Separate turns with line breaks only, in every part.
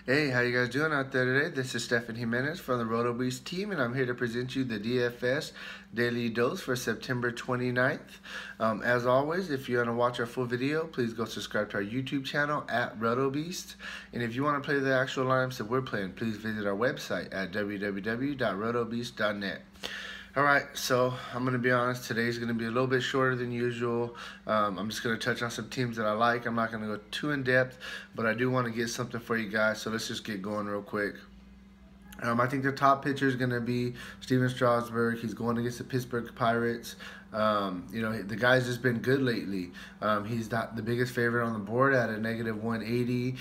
Hey, how you guys doing out there today? This is Stefan Jimenez from the Roto Beast team, and I'm here to present you the DFS Daily Dose for September 29th. As always, if you want to watch our full video, please go subscribe to our YouTube channel at Roto Beast. And if you want to play the actual lineups that we're playing, please visit our website at www.rotobeast.net. Alright, so I'm going to be honest, today's going to be a little bit shorter than usual. I'm just going to touch on some teams that I like. I'm not going to go too in-depth, but I do want to get something for you guys, so let's just get going real quick. I think the top pitcher is going to be Steven Strasburg. He's going against the Pittsburgh Pirates. The guy's just been good lately. He's not the biggest favorite on the board at a -180.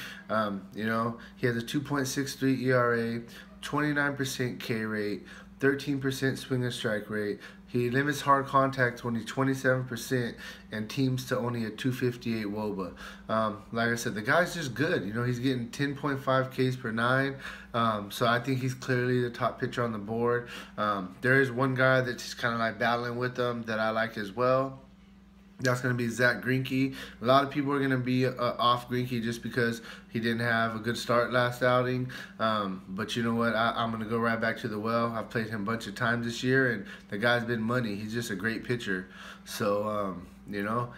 He has a 2.63 ERA, 29% K rate, 13% swing and strike rate. He limits hard contact to only 27% and teams to only a 258 WOBA. Like I said, the guy's just good. He's getting 10.5 Ks per 9. So I think he's clearly the top pitcher on the board. There is one guy that's just kind of like battling with him that I like as well. That's going to be Zach Greinke. A lot of people are going to be off Greinke just because he didn't have a good start last outing. But you know what? I'm going to go right back to the well. I've played him a bunch of times this year, and the guy's been money. He's just a great pitcher. So,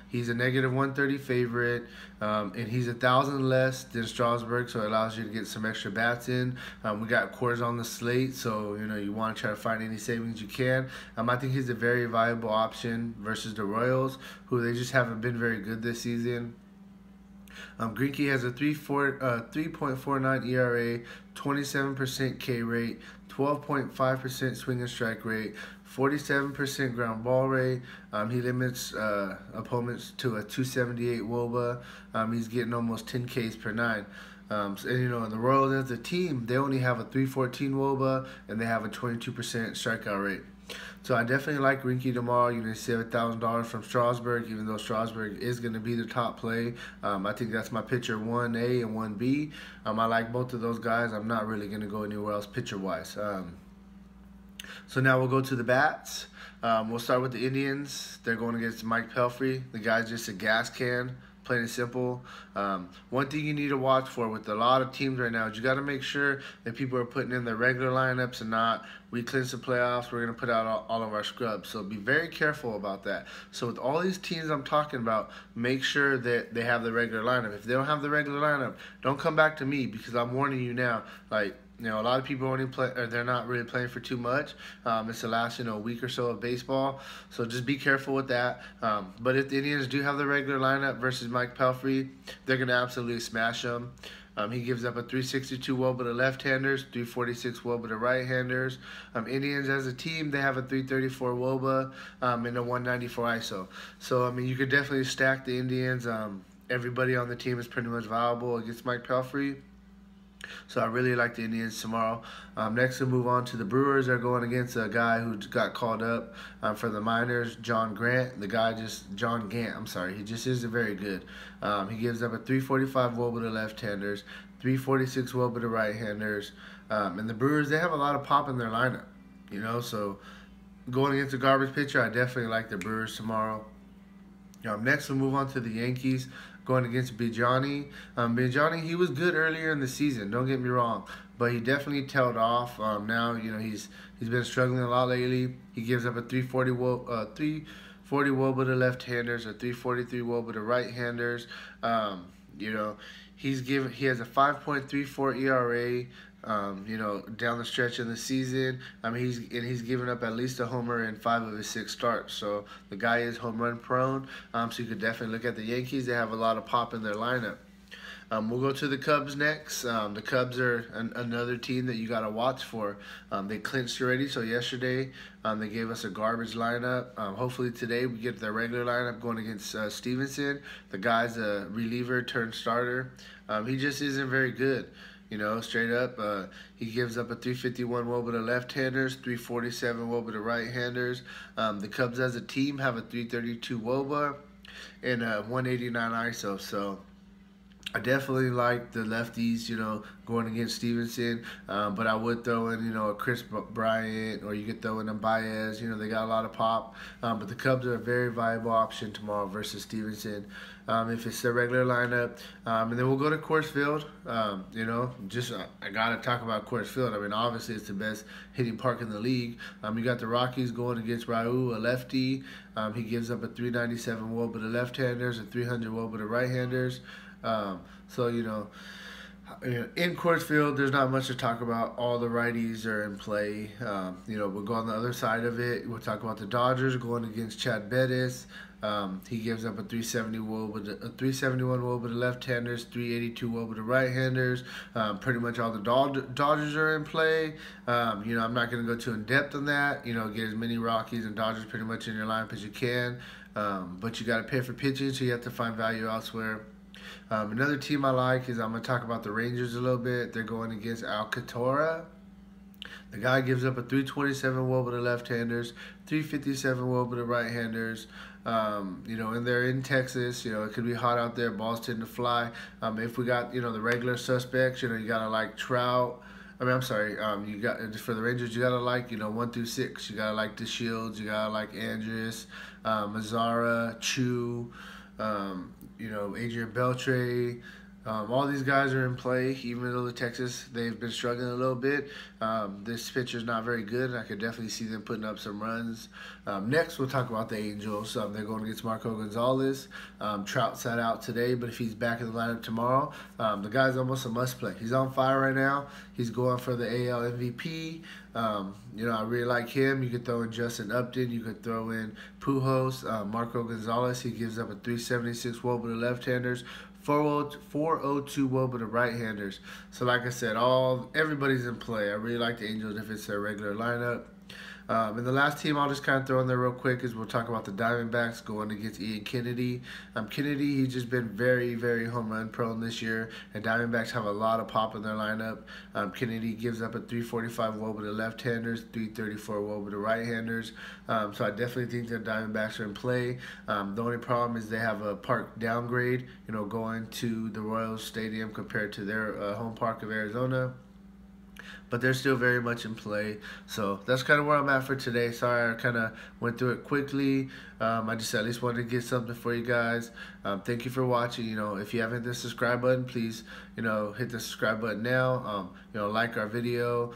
he's a -130 favorite, and he's 1,000 less than Strasburg, so it allows you to get some extra bats in. We got Coors on the slate, so you want to try to find any savings you can. I think he's a very viable option versus the Royals, who they just haven't been very good this season. Greinke has a 3.49 ERA, 27% K rate, 12.5% swing and strike rate, 47% ground ball rate. He limits opponents to a 278 WOBA. He's getting almost 10 Ks per 9. And the Royals as a team, they only have a 314 WOBA and they have a 22% strikeout rate. So I definitely like Greinke tomorrow. You're going to save $1,000 from Strasburg, even though Strasburg is going to be the top play. I think that's my pitcher 1A and 1B. I like both of those guys. I'm not really going to go anywhere else pitcher-wise. So now we'll go to the bats. We'll start with the Indians. They're going against Mike Pelfrey. The guy's just a gas can. Plain and simple. One thing you need to watch for with a lot of teams right now is you got to make sure that people are putting in their regular lineups and not, we clinch the playoffs, we're going to put out all of our scrubs. So be very careful about that. So with all these teams I'm talking about, make sure that they have the regular lineup. If they don't have the regular lineup, don't come back to me, because I'm warning you now. A lot of people only play, or they're not really playing for too much. It's the last, week or so of baseball. So just be careful with that. But if the Indians do have the regular lineup versus Mike Pelfrey, they're going to absolutely smash them. He gives up a 362 WOBA to left-handers, 346 WOBA to right-handers. Indians as a team, they have a 334 WOBA and a 194 ISO. So, you could definitely stack the Indians. Everybody on the team is pretty much viable against Mike Pelfrey. So I really like the Indians tomorrow. Next, we'll move on to the Brewers. They're going against a guy who got called up for the minors, John Gant. He just isn't very good. He gives up a 345 WOBA to left-handers, 346 WOBA to right-handers. And the Brewers, they have a lot of pop in their lineup. So going against a garbage pitcher, I definitely like the Brewers tomorrow. Next, we'll move on to the Yankees going against Bijani. Bijani, he was good earlier in the season, don't get me wrong, but he definitely tailed off. Now, he's been struggling a lot lately. He gives up a 340 WOBA to left-handers, a 343 WOBA to right-handers. He has a 5.34 ERA. Down the stretch in the season. He's given up at least a homer in 5 of his 6 starts. So the guy is home run prone. So you could definitely look at the Yankees. They have a lot of pop in their lineup. We'll go to the Cubs next. The Cubs are another team that you got to watch for. They clinched already, so yesterday they gave us a garbage lineup. Hopefully today we get their regular lineup going against Stevenson. The guy's a reliever turned starter. He just isn't very good. Straight up, he gives up a 351 WOBA to left-handers, 347 WOBA to right-handers. The Cubs as a team have a 332 WOBA and a 189 ISO. So I definitely like the lefties, going against Stevenson, but I would throw in, a Chris Bryant, or you could throw in a Baez. They got a lot of pop, but the Cubs are a very viable option tomorrow versus Stevenson if it's their regular lineup. And then we'll go to Coors Field. I got to talk about Coors Field. I mean, obviously it's the best hitting park in the league. You got the Rockies going against Raul, a lefty. He gives up a 397 WOBA to the left-handers, a 300 WOBA to the right-handers. In Coors Field, there's not much to talk about. All the righties are in play. We'll go on the other side of it. We'll talk about the Dodgers going against Chad Bettis. He gives up a 371 WOBA to left-handers, 382 WOBA to right-handers. Pretty much all the Dodgers are in play. I'm not going to go too in-depth on that. Get as many Rockies and Dodgers pretty much in your lineup as you can. But you got to pay for pitching, so you have to find value elsewhere. Another team I like is, I'm going to talk about the Rangers a little bit. They're going against Alcantara. The guy gives up a 327 WOBA to left-handers, 357 WOBA to right-handers. And they're in Texas. It could be hot out there. Balls tend to fly. If we got, the regular suspects, you got to like Trout. You got, for the Rangers, you got to like, 1 through 6. You got to like the Shields. You got to like Andrus, Mazzara, Chu, Adrian Beltre. All these guys are in play, even though the Texas, they've been struggling a little bit. This pitcher's not very good, and I could definitely see them putting up some runs. Next, we'll talk about the Angels. They're going against Marco Gonzalez. Trout sat out today, but if he's back in the lineup tomorrow, the guy's almost a must-play. He's on fire right now. He's going for the AL MVP. I really like him. You could throw in Justin Upton. You could throw in Pujols. Marco Gonzalez, he gives up a 376 WOBA to left-handers, 402 WOBA to right-handers. So like I said, everybody's in play. I really like the Angels if it's their regular lineup. And the last team I'll just kind of throw in there real quick is we'll talk about the Diamondbacks going against Ian Kennedy. Kennedy, he's just been very, very home run prone this year, and Diamondbacks have a lot of pop in their lineup. Kennedy gives up a 345 WOBA to left-handers, 334 WOBA to right-handers. So I definitely think the Diamondbacks are in play. The only problem is they have a park downgrade, going to the Royals Stadium compared to their home park of Arizona. But they're still very much in play. So that's kind of where I'm at for today. Sorry I kind of went through it quickly. I just at least wanted to get something for you guys. Thank you for watching. If you haven't hit the subscribe button, please, hit the subscribe button now. Like our video,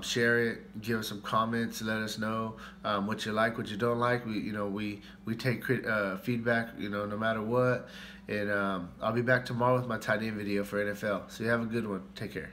share it, give us some comments, let us know what you like, what you don't like. We take feedback, no matter what. And I'll be back tomorrow with my tight end video for NFL. So you have a good one. Take care.